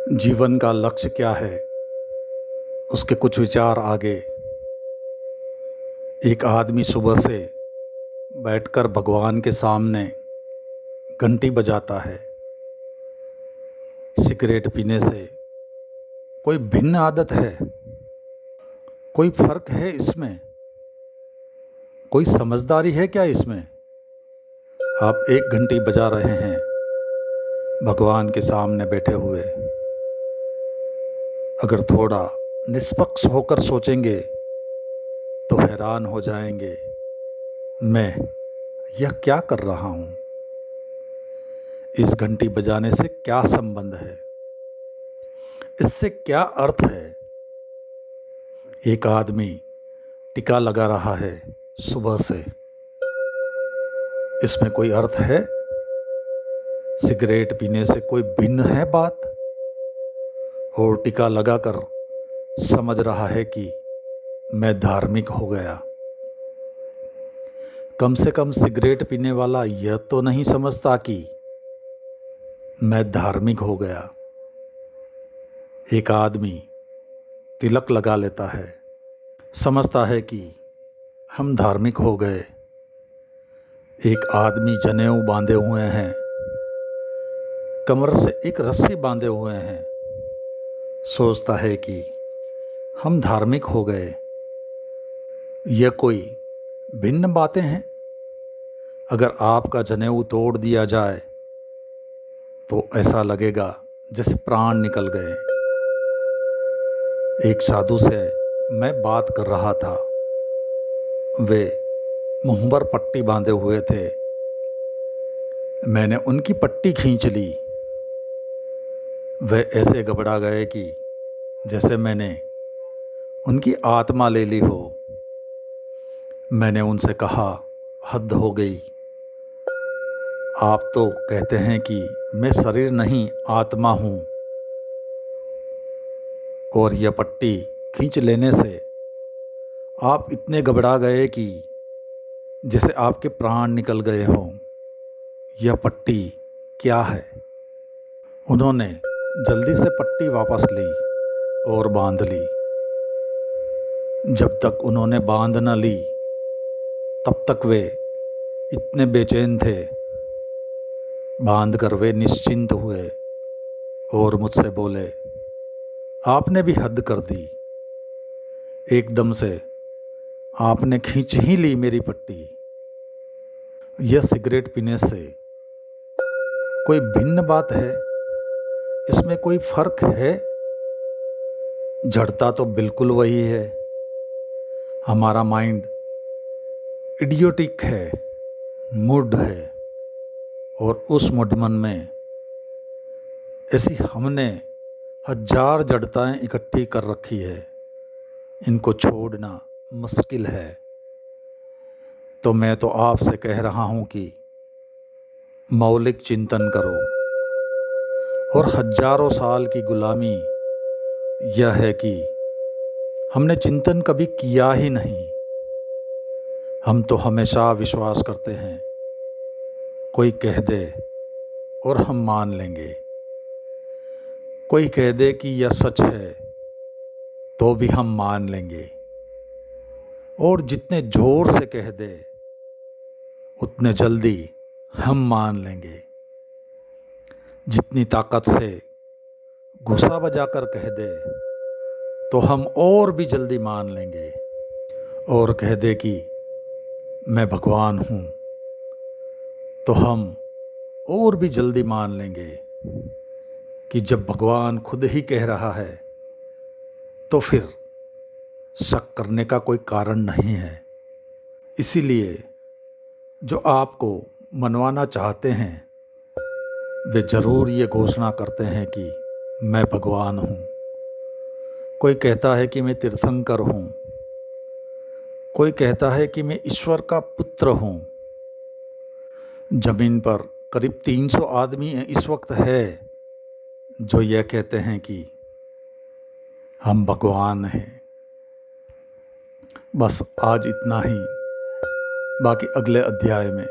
जीवन का लक्ष्य क्या है, उसके कुछ विचार आगे। एक आदमी सुबह से बैठकर भगवान के सामने घंटी बजाता है। सिगरेट पीने से कोई भिन्न आदत है? कोई फर्क है इसमें? कोई समझदारी है क्या इसमें? आप एक घंटी बजा रहे हैं भगवान के सामने बैठे हुए। अगर थोड़ा निष्पक्ष होकर सोचेंगे तो हैरान हो जाएंगे, मैं यह क्या कर रहा हूँ? इस घंटी बजाने से क्या संबंध है? इससे क्या अर्थ है? एक आदमी टीका लगा रहा है सुबह से, इसमें कोई अर्थ है? सिगरेट पीने से कोई भिन्न है बात? और टीका लगाकर समझ रहा है कि मैं धार्मिक हो गया। कम से कम सिगरेट पीने वाला यह तो नहीं समझता कि मैं धार्मिक हो गया। एक आदमी तिलक लगा लेता है, समझता है कि हम धार्मिक हो गए। एक आदमी जनेऊ बांधे हुए हैं, कमर से एक रस्सी बांधे हुए हैं, सोचता है कि हम धार्मिक हो गए। यह कोई भिन्न बातें हैं? अगर आपका जनेऊ तोड़ दिया जाए तो ऐसा लगेगा जैसे प्राण निकल गए। एक साधु से मैं बात कर रहा था, वे मुंह पर पट्टी बांधे हुए थे। मैंने उनकी पट्टी खींच ली। वे ऐसे घबरा गए कि जैसे मैंने उनकी आत्मा ले ली हो। मैंने उनसे कहा, हद हो गई। आप तो कहते हैं कि मैं शरीर नहीं आत्मा हूँ, और यह पट्टी खींच लेने से आप इतने घबरा गए कि जैसे आपके प्राण निकल गए हों। यह पट्टी क्या है? उन्होंने जल्दी से पट्टी वापस ली और बांध ली। जब तक उन्होंने बांध न ली तब तक वे इतने बेचैन थे। बांध कर वे निश्चिंत हुए और मुझसे बोले, आपने भी हद कर दी। एकदम से आपने खींच ही ली मेरी पट्टी। यह सिगरेट पीने से कोई भिन्न बात है? इसमें कोई फर्क है? जड़ता तो बिल्कुल वही है। हमारा माइंड इडियोटिक है, मूड है, और उस मुडमन में ऐसी हमने हजार जड़ताएं इकट्ठी कर रखी है। इनको छोड़ना मुश्किल है। तो मैं तो आपसे कह रहा हूँ कि मौलिक चिंतन करो। और हजारों साल की गुलामी यह है कि हमने चिंतन कभी किया ही नहीं। हम तो हमेशा विश्वास करते हैं, कोई कह दे और हम मान लेंगे। कोई कह दे कि यह सच है तो भी हम मान लेंगे। और जितने जोर से कह दे उतने जल्दी हम मान लेंगे। जितनी ताकत से घुसा बजाकर कह दे तो हम और भी जल्दी मान लेंगे। और कह दे कि मैं भगवान हूँ तो हम और भी जल्दी मान लेंगे कि जब भगवान खुद ही कह रहा है तो फिर शक करने का कोई कारण नहीं है। इसीलिए जो आपको मनवाना चाहते हैं वे ज़रूर ये घोषणा करते हैं कि मैं भगवान हूँ। कोई कहता है कि मैं तीर्थंकर हूँ, कोई कहता है कि मैं ईश्वर का पुत्र हूँ। जमीन पर करीब 300 आदमी इस वक्त है जो यह कहते हैं कि हम भगवान हैं। बस आज इतना ही, बाकी अगले अध्याय में।